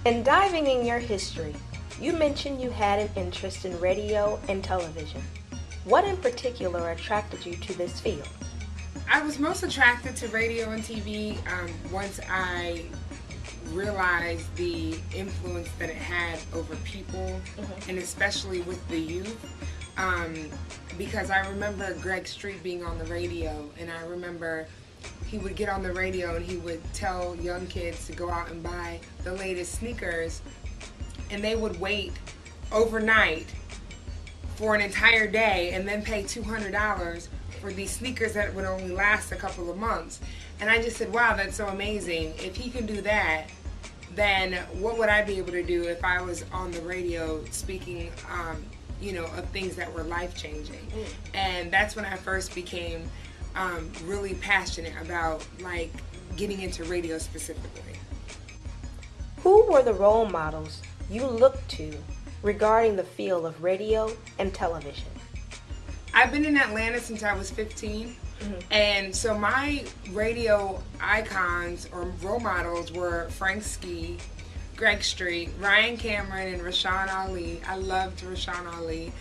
In diving in your history, you mentioned you had an interest in radio and television. What in particular attracted you to this field? I was most attracted to radio and TV once I realized the influence that it had over people, and especially with the youth. Because I remember Greg Street being on the radio, and I remember he would get on the radio and he would tell young kids to go out and buy the latest sneakers, and they would wait overnight for an entire day and then pay $200 for these sneakers that would only last a couple of months. And I just said, wow, that's so amazing. If he can do that, then what would I be able to do if I was on the radio speaking of things that were life-changing. And that's when I first became really passionate about getting into radio specifically. Who were the role models you looked to regarding the field of radio and television? I've been in Atlanta since I was 15, and so my radio icons or role models were Frank Ski, Greg Street, Ryan Cameron, and Rashawn Ali. I loved Rashawn Ali.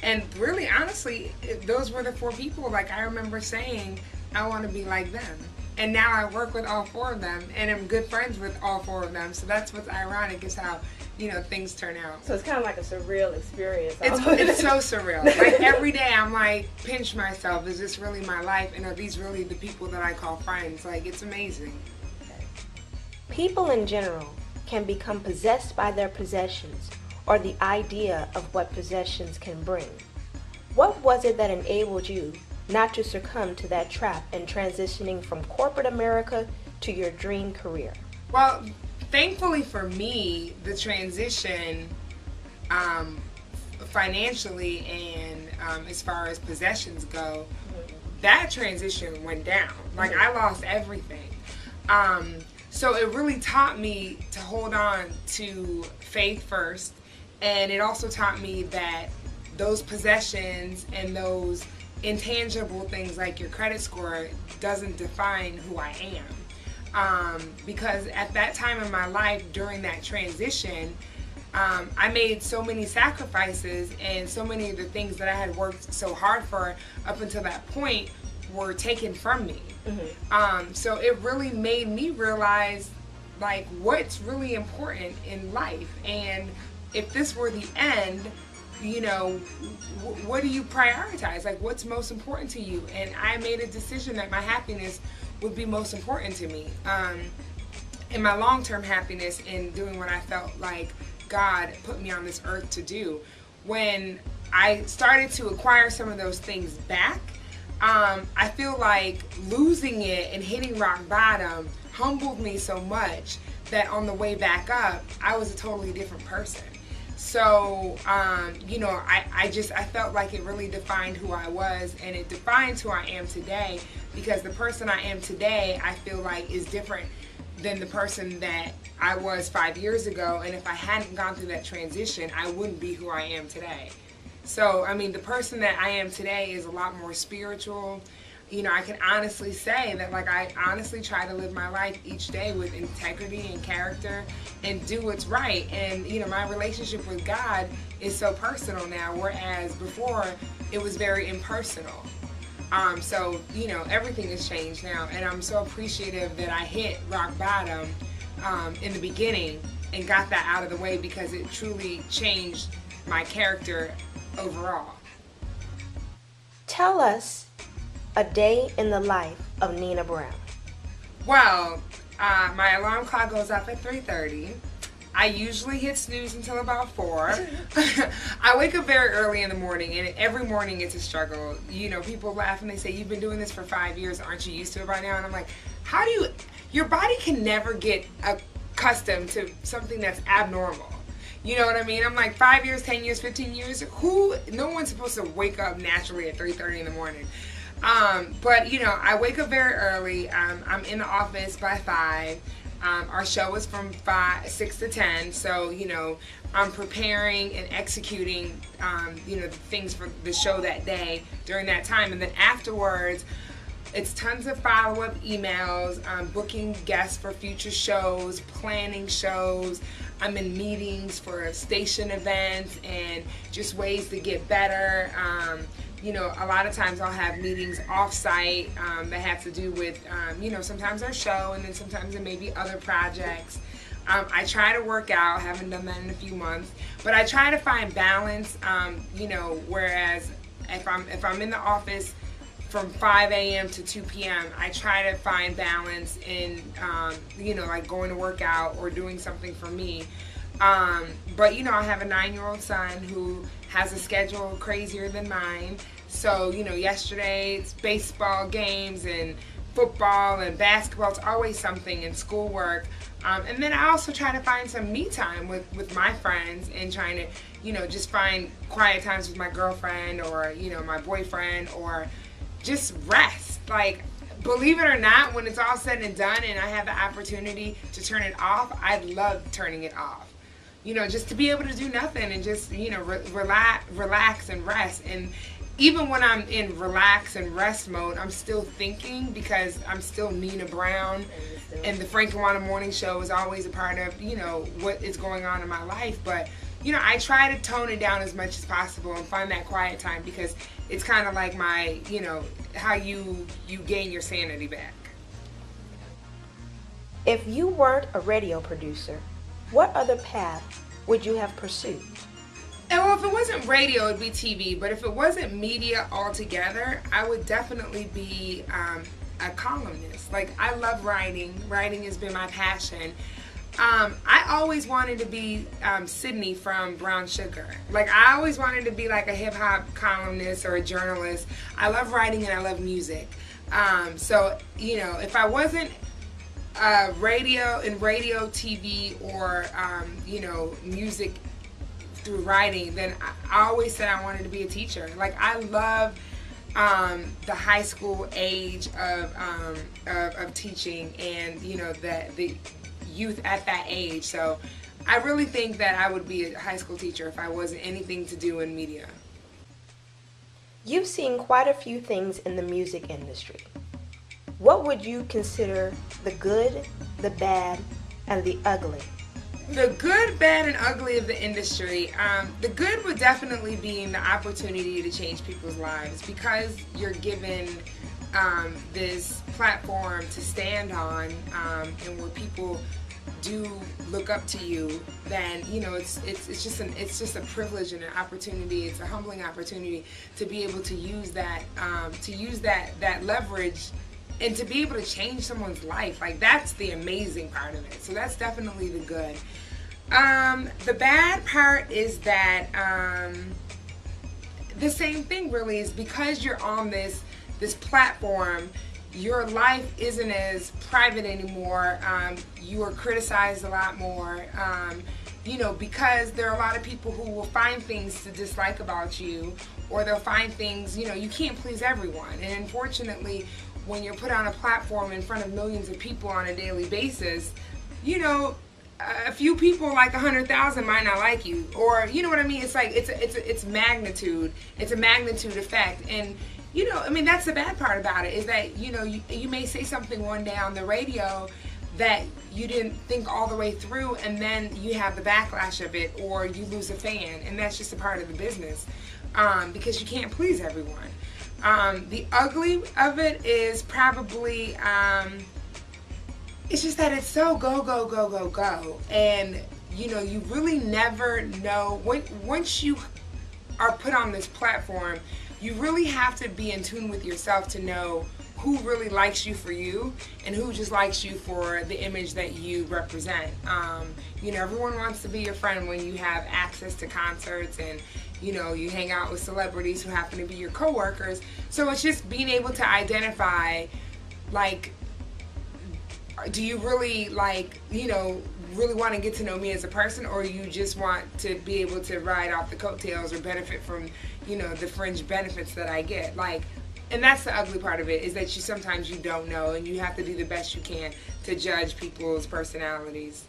And really, honestly, those were the four people. I remember saying, I want to be like them. And now I work with all four of them, and I'm good friends with all four of them. So that's what's ironic, is how things turn out. So it's kind of like a surreal experience. It's so surreal. Every day I'm pinch myself. Is this really my life? And are these really the people that I call friends? It's amazing. People in general can become possessed by their possessions or the idea of what possessions can bring. What was it that enabled you not to succumb to that trap in transitioning from corporate America to your dream career? Well, thankfully for me, the transition financially and as far as possessions go, that transition went down. I lost everything. So it really taught me to hold on to faith first, and it also taught me that those possessions and those intangible things like your credit score doesn't define who I am. Because at that time in my life, during that transition, I made so many sacrifices, and so many of the things that I had worked so hard for up until that point were taken from me. So it really made me realize what's really important in life, and if this were the end, what do you prioritize? What's most important to you? And I made a decision that my happiness would be most important to me, and my long-term happiness in doing what I felt like God put me on this earth to do. When I started to acquire some of those things back, I feel like losing it and hitting rock bottom humbled me so much that on the way back up, I was a totally different person. So, I felt like it really defined who I was, and it defines who I am today, because the person I am today, I feel like, is different than the person that I was 5 years ago. And if I hadn't gone through that transition, I wouldn't be who I am today. So, the person that I am today is a lot more spiritual. I can honestly say that I honestly try to live my life each day with integrity and character and do what's right. And my relationship with God is so personal now, whereas before it was very impersonal. So everything has changed now, and I'm so appreciative that I hit rock bottom in the beginning and got that out of the way, because it truly changed my character overall. Tell us a day in the life of Nina Brown. Well, my alarm clock goes up at 3:30. I usually hit snooze until about 4. I wake up very early in the morning, and every morning it's a struggle. People laugh and they say, you've been doing this for 5 years, aren't you used to it by now? And I'm like, your body can never get accustomed to something that's abnormal. You know what I mean? I'm like, 5 years, 10 years, 15 years, no one's supposed to wake up naturally at 3:30 in the morning. But I wake up very early. I'm in the office by 5. Our show is from 6 to 10, so I'm preparing and executing the things for the show that day during that time, and then afterwards it's tons of follow-up emails, booking guests for future shows, planning shows. I'm in meetings for station events and just ways to get better. You know, a lot of times I'll have meetings off-site that have to do with, you know, sometimes our show, and then sometimes it may be other projects. I try to work out, haven't done that in a few months, but I try to find balance, you know, whereas if I'm in the office from 5 a.m. to 2 p.m., I try to find balance in, you know, like going to work out or doing something for me. But, you know, I have a 9-year-old son who has a schedule crazier than mine. So, you know, yesterday it's baseball games and football and basketball. It's always something, in schoolwork. And then I also try to find some me time with my friends, and trying to, you know, just find quiet times with my girlfriend or, you know, my boyfriend, or just rest. Like, believe it or not, when it's all said and done and I have the opportunity to turn it off, I love turning it off. You know, just to be able to do nothing and just, you know, relax and rest. And even when I'm in relax and rest mode, I'm still thinking, because I'm still Nina Brown, and the Frank and Wanda Morning Show is always a part of, you know, what is going on in my life. But, you know, I try to tone it down as much as possible and find that quiet time, because it's kind of like my, you know, how you gain your sanity back. If you weren't a radio producer, what other path would you have pursued? And well, if it wasn't radio, it'd be TV. But if it wasn't media altogether, I would definitely be a columnist. Like, I love writing. Writing has been my passion. I always wanted to be Sydney from Brown Sugar. Like, I always wanted to be like a hip-hop columnist or a journalist. I love writing and I love music. So, you know, if I wasn't radio, TV, or, you know, music through writing, then I always said I wanted to be a teacher. Like, I love the high school age of teaching, and, you know, the youth at that age. So I really think that I would be a high school teacher if I wasn't anything to do in media. You've seen quite a few things in the music industry. What would you consider the good, the bad, and the ugly? The good, bad, and ugly of the industry. The good would definitely be the opportunity to change people's lives, because you're given this platform to stand on, and where people do look up to you. Then, you know, it's just a privilege and an opportunity. It's a humbling opportunity to be able to use that that leverage, and to be able to change someone's life. Like, that's the amazing part of it. So that's definitely the good. The bad part is that the same thing really is, because you're on this platform, your life isn't as private anymore. You are criticized a lot more. You know, because there are a lot of people who will find things to dislike about you, or they'll find things, you know, you can't please everyone. And unfortunately, when you're put on a platform in front of millions of people on a daily basis, you know, a few people, like 100,000, might not like you, or, you know what I mean? It's like it's magnitude. It's a magnitude effect. And, you know, I mean, that's the bad part about it, is that, you know, you may say something one day on the radio that you didn't think all the way through, and then you have the backlash of it, or you lose a fan, and that's just a part of the business, because you can't please everyone. The ugly of it is probably, it's just that it's so go, go, go, go, go. And, you know, you really never know, once you are put on this platform, you really have to be in tune with yourself to know who really likes you for you, and who just likes you for the image that you represent. You know, everyone wants to be your friend when you have access to concerts, and, you know, you hang out with celebrities who happen to be your coworkers. So it's just being able to identify, like, do you really, like, you know, really want to get to know me as a person, or you just want to be able to ride off the coattails or benefit from, you know, the fringe benefits that I get. Like, and that's the ugly part of it, is that sometimes you don't know, and you have to do the best you can to judge people's personalities.